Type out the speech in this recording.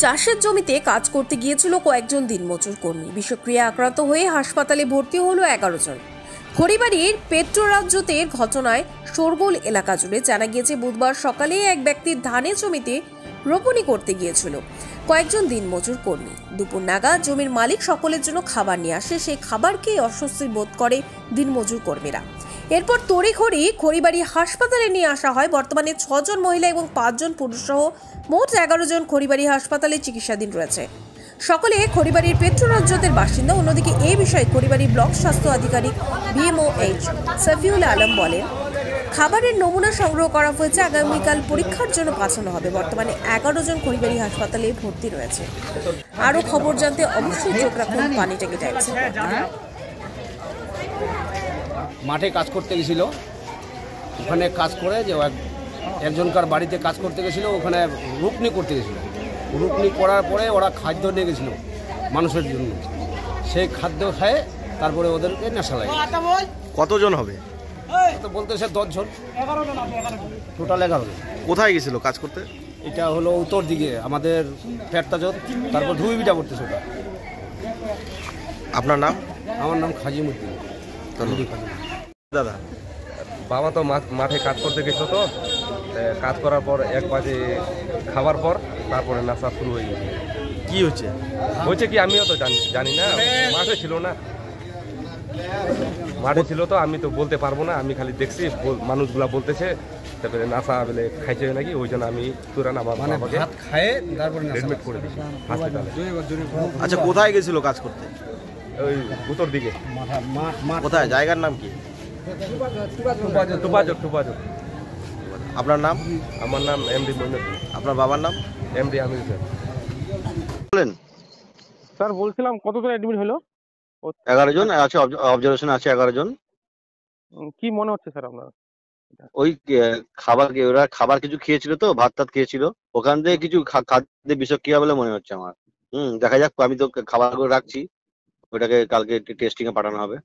চাষের জমিতে কাজ করতে গিয়েছিল কয়েকজন দিনমজুর কর্মী। বিষক্রিয়া আক্রান্ত হয়ে হাসপাতালে ভর্তি হলো 11 জন। খড়িবাড়ির পেট্রোরাজ্যতের ঘটনায় শোরগোল এলাকা জুড়ে। জানা গিয়েছে, বুধবার সকালে এক ব্যক্তির ধানের জমিতে রোপণী করতে গিয়েছিল কয়েকজন দিনমজুর কর্মী। দুপুর নাগাদ জমির মালিক সকলের জন্য খাবার নিয়ে আসে। সেই খাবারকেই অস্বস্তি বোধ করে দিনমজুর কর্মীরা। এরপর তড়িঘড়ি খড়িবাড়ি হাসপাতালে নিয়ে আসা হয়। বর্তমানে 6 জন মহিলা এবং 5 জন পুরুষ সহ মোট 11 জন খড়িবাড়ি হাসপাতালে চিকিৎসাধীন রয়েছে। সকলে খড়িবাড়ির পেট্রোরাজ্যতের বাসিন্দা। অন্যদিকে এই বিষয়ে খড়িবাড়ি ব্লক স্বাস্থ্য আধিকারিক বিএমওএইচ সাফিউল আলম বলেন, খাবারের নমুনা সংগ্রহ করা হয়েছে, আগামীকাল পরীক্ষার জন্য পাঠানো হবে। বর্তমানে 11 জন খড়িবাড়ি হাসপাতালে ভর্তি রয়েছে। আরও খবর জানতে অবশ্যই চোখ রাখুন পানিটাকে টাইমস। মাঠে কাজ করতে গেছিল, ওখানে কাজ করে যে একজনকার বাড়িতে কাজ করতে গেছিলো, ওখানে রুকনি করতে গেছিলো। রুকনি করার পরে ওরা খাদ্য নিয়ে গেছিলো মানুষের জন্য। সেই খাদ্য খায় তারপরে ওদেরকে নেশা লাগে। কতজন হবে? তো বলতেছে 10 জন, টোটাল 11 জন। কোথায় গেছিল কাজ করতে? এটা হলো উত্তর দিকে আমাদের পেটতাজত, তারপর ধুইবিটা করতেছে ওটা। আপনার নাম? আমার নাম খাজিমুদ্দিন। দাদা, বাবা তো মাঠে কাজ করতে গেছিল, তো কাজ করার পর 1 বাজে খাবার পর তারপরে নাশা শুরু হয়ে গেছে। কি হচ্ছে? হয়েছে কি আমিও তো জানি না, মাঠে ছিল না, মাঠে ছিল তো আমি তো বলতে পারবো না। আমি খালি দেখছি মানুষগুলা বলতেছে, তারপরে নাশা বেলে খাইছে নাকি, ওই জন্য আমি তুরান আমার বাবাকে এডমিট করে দিয়েছি হাসপাতালে। আচ্ছা, কোথায় গেছিল কাজ করতে? ওই উত্তর দিকে। কোথায়? জায়গার নাম কি? টুপাজক। আপনার নাম? আমার নাম এমডি মইনুদ্দিন। আপনার বাবার নাম? এমডি আমির স্যার। বলেন স্যার, বলছিলাম কতজন অ্যাডমিট হলো? 11 জন আছে, অবজারভেশন আছে 11 জন। কি মনে হচ্ছে স্যার আপনার? ওই ওরা খাবার কিছু খেয়েছিল, তো ভাত টাত খেয়েছিল, ওখান থেকে কিছু খাদ্যে বিষক্রিয়া বলে মনে হচ্ছে আমার। দেখা যাক, আমি তো খাবার করে রাখছি, ওটাকে কালকে টেস্টিং এ পাঠানো হবে।